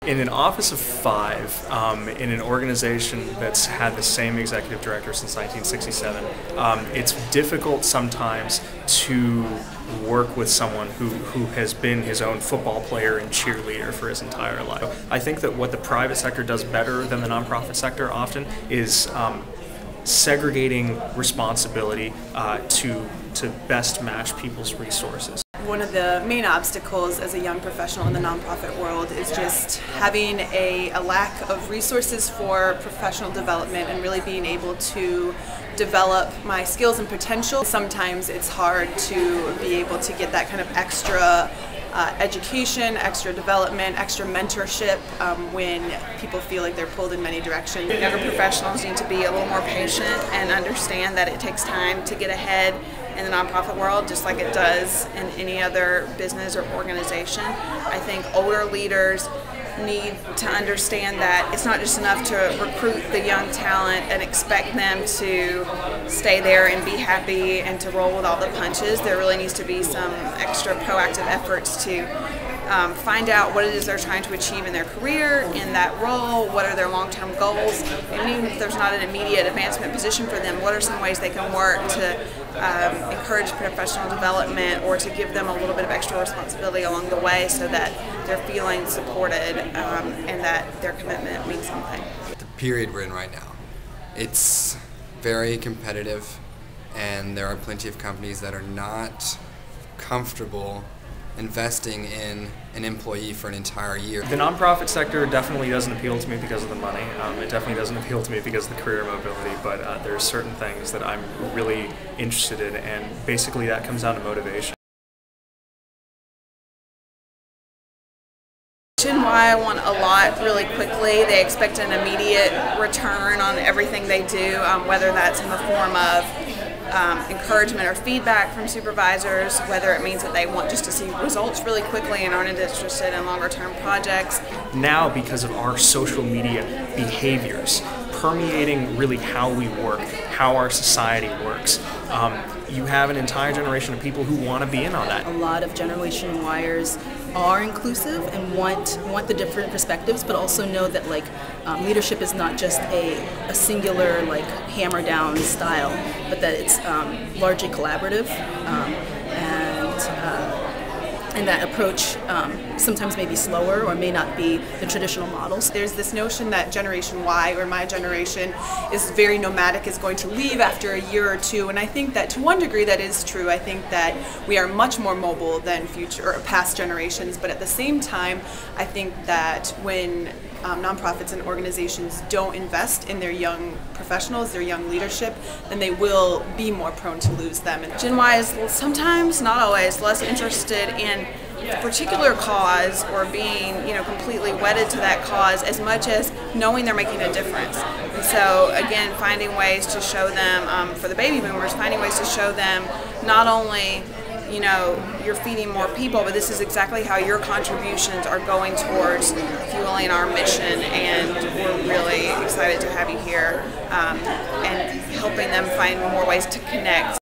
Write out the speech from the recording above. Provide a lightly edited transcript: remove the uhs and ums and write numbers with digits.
In an office of five, in an organization that's had the same executive director since 1967, it's difficult sometimes to work with someone who has been his own football player and cheerleader for his entire life. I think that what the private sector does better than the nonprofit sector often is segregating responsibility to best match people's resources. One of the main obstacles as a young professional in the nonprofit world is just having a lack of resources for professional development and really being able to develop my skills and potential. Sometimes it's hard to be able to get that kind of extra education, extra development, extra mentorship when people feel like they're pulled in many directions. Younger professionals need to be a little more patient and understand that it takes time to get ahead in the nonprofit world, just like it does in any other business or organization. I think older leaders need to understand that it's not just enough to recruit the young talent and expect them to stay there and be happy and to roll with all the punches. There really needs to be some extra proactive efforts to find out what it is they're trying to achieve in their career, in that role, what are their long-term goals, and even if there's not an immediate advancement position for them, what are some ways they can work to encourage professional development or to give them a little bit of extra responsibility along the way so that they're feeling supported and that their commitment means something. The period we're in right now, it's very competitive, and there are plenty of companies that are not comfortable investing in an employee for an entire year. The nonprofit sector definitely doesn't appeal to me because of the money. It definitely doesn't appeal to me because of the career mobility, but there's certain things that I'm really interested in, and basically that comes down to motivation. Why I want a lot really quickly. They expect an immediate return on everything they do, whether that's in the form of encouragement or feedback from supervisors, whether it means that they want just to see results really quickly and aren't interested in longer term projects. Now, because of our social media behaviors permeating really how we work, how our society works, you have an entire generation of people who want to be in on that. A lot of Generation Yers are inclusive and want the different perspectives, but also know that leadership is not just a singular hammer down style, but that it's largely collaborative, and that approach sometimes may be slower or may not be the traditional models. There's this notion that Generation Y, or my generation, is very nomadic, is going to leave after a year or two, and I think that to one degree that is true. I think that we are much more mobile than future or past generations, but at the same time, I think that when nonprofits and organizations don't invest in their young professionals, their young leadership, then they will be more prone to lose them. And Gen Y is sometimes, not always, less interested in a particular cause or being completely wedded to that cause as much as knowing they're making a difference. And so again, finding ways to show them, for the baby boomers, finding ways to show them not only you're feeding more people, but this is exactly how your contributions are going towards fueling our mission, and we're really excited to have you here and helping them find more ways to connect